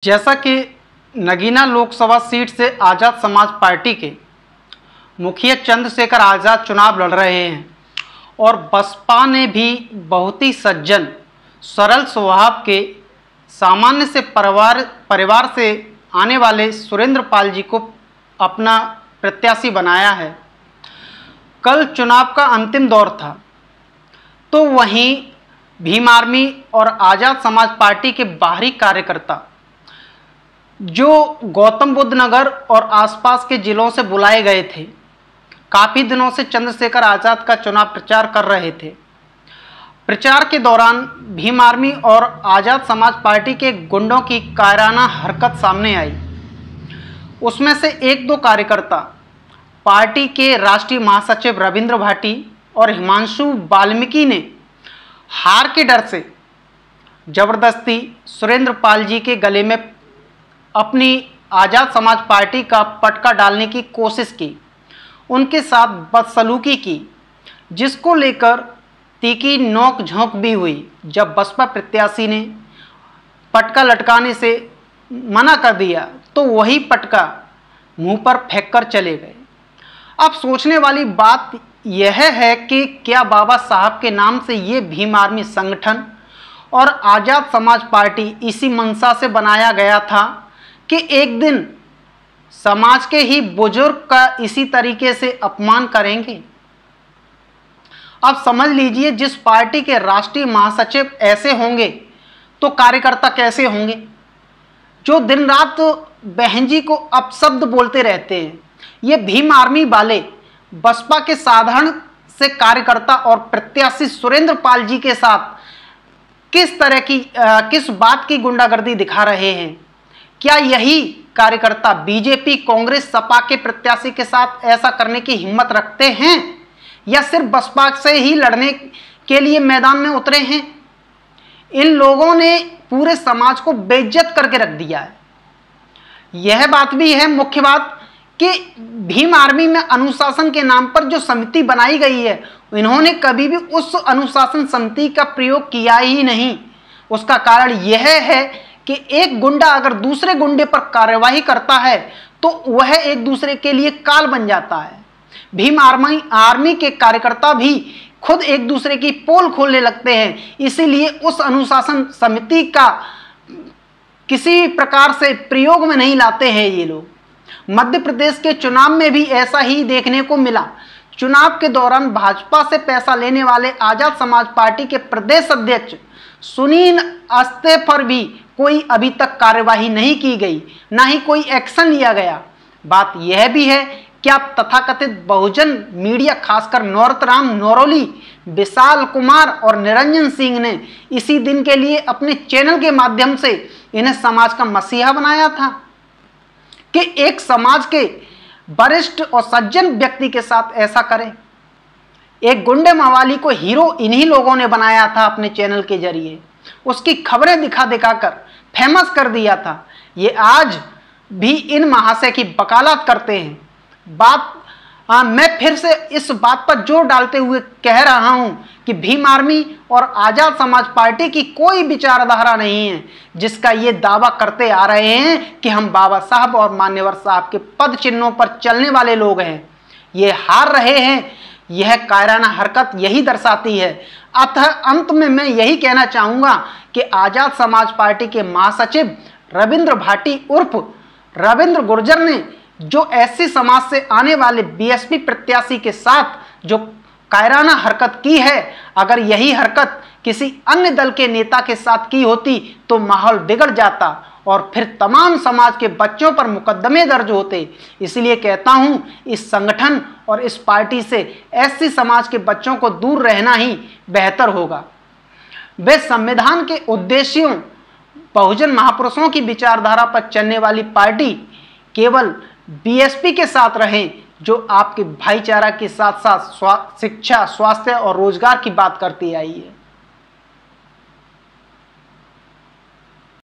जैसा कि नगीना लोकसभा सीट से आज़ाद समाज पार्टी के मुखिया चंद्रशेखर आज़ाद चुनाव लड़ रहे हैं और बसपा ने भी बहुत ही सज्जन सरल स्वभाव के सामान्य से परिवार से आने वाले सुरेंद्र पाल जी को अपना प्रत्याशी बनाया है। कल चुनाव का अंतिम दौर था, तो वहीं भीम आर्मी और आज़ाद समाज पार्टी के बाहरी कार्यकर्ता जो गौतम बुद्ध नगर और आसपास के जिलों से बुलाए गए थे, काफ़ी दिनों से चंद्रशेखर आज़ाद का चुनाव प्रचार कर रहे थे। प्रचार के दौरान भीम आर्मी और आज़ाद समाज पार्टी के गुंडों की कायराना हरकत सामने आई। उसमें से एक दो कार्यकर्ता पार्टी के राष्ट्रीय महासचिव रविंद्र भाटी और हिमांशु वाल्मीकि ने हार के डर से जबरदस्ती सुरेंद्र पाल जी के गले में अपनी आज़ाद समाज पार्टी का पटका डालने की कोशिश की, उनके साथ बदसलूकी की, जिसको लेकर तीखी नोक झोंक भी हुई। जब बसपा प्रत्याशी ने पटका लटकाने से मना कर दिया तो वही पटका मुंह पर फेंक कर चले गए। अब सोचने वाली बात यह है कि क्या बाबा साहब के नाम से ये भीम आर्मी संगठन और आज़ाद समाज पार्टी इसी मंशा से बनाया गया था कि एक दिन समाज के ही बुजुर्ग का इसी तरीके से अपमान करेंगे। अब समझ लीजिए, जिस पार्टी के राष्ट्रीय महासचिव ऐसे होंगे तो कार्यकर्ता कैसे होंगे, जो दिन रात बहन जी को अपशब्द बोलते रहते हैं। ये भीम आर्मी वाले बसपा के साधारण से कार्यकर्ता और प्रत्याशी सुरेंद्र पाल जी के साथ किस बात की गुंडागर्दी दिखा रहे हैं। क्या यही कार्यकर्ता बीजेपी, कांग्रेस, सपा के प्रत्याशी के साथ ऐसा करने की हिम्मत रखते हैं या सिर्फ बसपा से ही लड़ने के लिए मैदान में उतरे हैं? इन लोगों ने पूरे समाज को बेइज्जत करके रख दिया है। यह बात भी है, मुख्य बात, कि भीम आर्मी में अनुशासन के नाम पर जो समिति बनाई गई है, इन्होंने कभी भी उस अनुशासन समिति का प्रयोग किया ही नहीं। उसका कारण यह है कि एक गुंडा अगर दूसरे गुंडे पर कार्यवाही करता है तो वह एक दूसरे के लिए काल बन जाता है। भीम आर्मी के कार्यकर्ता भी खुद एक दूसरे की पोल खोलने लगते हैं, इसीलिए उस अनुशासन समिति का किसी प्रकार से प्रयोग में नहीं लाते हैं ये लोग। मध्य प्रदेश के चुनाव में भी ऐसा ही देखने को मिला। चुनाव के दौरान भाजपा से पैसा लेने वाले आज़ाद समाज पार्टी के प्रदेश अध्यक्ष सुनील अस्ते पर भी कोई अभी तक कार्यवाही नहीं की गई, ना ही कोई एक्शन लिया गया। बात यह भी है कि आप तथाकथित बहुजन मीडिया, खासकर नौरतराम नौरोली, विशाल कुमार और निरंजन सिंह ने इसी दिन के लिए अपने चैनल के माध्यम से इन्हें समाज का मसीहा बनाया था कि एक समाज के वरिष्ठ और सज्जन व्यक्ति के साथ ऐसा करें। एक गुंडे मवाली को हीरो इन्हीं लोगों ने बनाया था अपने चैनल के जरिए, उसकी खबरें दिखा दिखाकर फेमस कर दिया था। ये आज भी इन महाशय की वकालत करते हैं। मैं फिर से इस बात पर जोर डालते हुए कह रहा हूं कि भीम आर्मी और आज़ाद समाज पार्टी की कोई विचारधारा नहीं है जिसका ये दावा करते आ रहे हैं कि हम बाबा साहब और मान्यवर साहब के पद चिन्हों पर चलने वाले लोग हैं। ये हार रहे हैं। यह कायराना हरकत यही दर्शाती है। अतः अंत में मैं यही कहना चाहूँगा कि आज़ाद समाज पार्टी के महासचिव रविंद्र भाटी उर्फ रविंद्र गुर्जर ने जो एससी समाज से आने वाले बीएसपी प्रत्याशी के साथ जो कायराना हरकत की है, अगर यही हरकत किसी अन्य दल के नेता के साथ की होती तो माहौल बिगड़ जाता और फिर तमाम समाज के बच्चों पर मुकदमे दर्ज होते। इसलिए कहता हूं, इस संगठन और इस पार्टी से एससी समाज के बच्चों को दूर रहना ही बेहतर होगा। वे संविधान के उद्देश्यों, बहुजन महापुरुषों की विचारधारा पर चलने वाली पार्टी केवल बीएसपी के साथ रहें, जो आपके भाईचारा के साथ साथ शिक्षा, स्वास्थ्य और रोजगार की बात करती आई है।